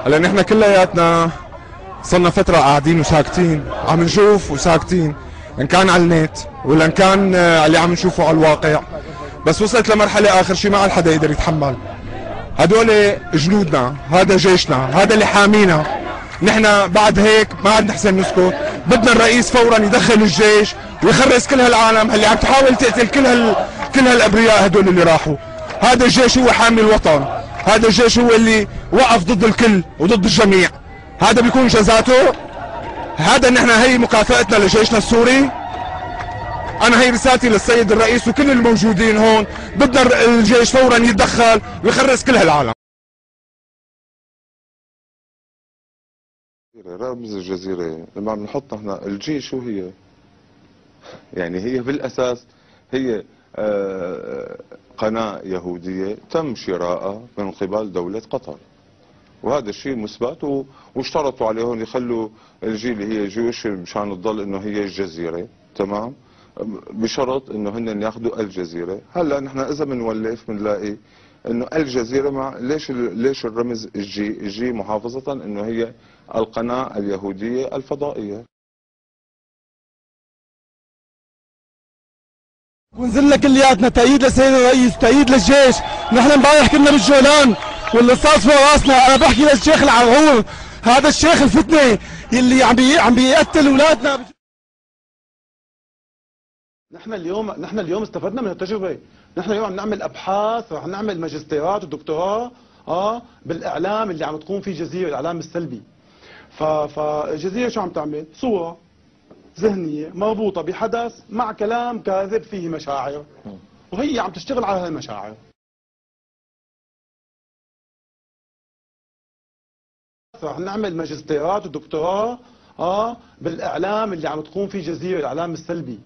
هلا نحن كلياتنا صرنا فترة قاعدين وساكتين، عم نشوف وساكتين، ان كان على النت ولا ان كان اللي عم نشوفه على الواقع. بس وصلت لمرحلة اخر شيء ما عاد حدا يقدر يتحمل. هدول جنودنا، هذا جيشنا، هذا اللي حامينا. نحن بعد هيك ما عاد نحسن نسكت، بدنا الرئيس فورا يدخل الجيش ويخرس كل هالعالم اللي عم تحاول تقتل كل هالابرياء هدول اللي راحوا. هذا الجيش هو حامي الوطن، هذا الجيش هو اللي وقف ضد الكل وضد الجميع. هذا بيكون جزاته، هذا نحن هي مكافأتنا لجيشنا السوري. انا هي رسالتي للسيد الرئيس وكل الموجودين هون، بدنا الجيش فورا يتدخل ويخرس كل هالعالم. رمز الجزيرة لما عم نحط نحن الجي شو هي؟ يعني هي بالأساس هي قناة يهودية تم شراءها من قبل دولة قطر، وهذا الشيء مثبت، واشترطوا عليهم يخلوا الجي اللي هي جيوش مشان تضل انه هي الجزيرة، تمام؟ بشرط انه هن ياخذوا الجزيرة. هلا نحن اذا بنولف بنلاقي انه الجزيرة مع ليش الرمز الجي محافظة انه هي القناة اليهودية الفضائية. ونزلنا كلياتنا تأييد للسيد الرئيس، تأييد للجيش. نحن امبارح كنا بالجولان والرصاص فوق راسنا. انا بحكي للشيخ العرعور، هذا الشيخ الفتنة اللي عم بيقتل اولادنا. نحن اليوم استفدنا من التجربة. نحن اليوم عم نعمل ابحاث، رح نعمل ماجستيرات ودكتوراه بالاعلام اللي عم تقوم فيه جزيرة، الاعلام السلبي. فالجزيرة شو عم تعمل؟ صورة ذهنية مربوطة بحدث مع كلام كاذب فيه مشاعر، وهي عم تشتغل على هالمشاعر. رح نعمل ماجستيرات ودكتوراه بالاعلام اللي عم تقوم فيه جزيرة، الاعلام السلبي.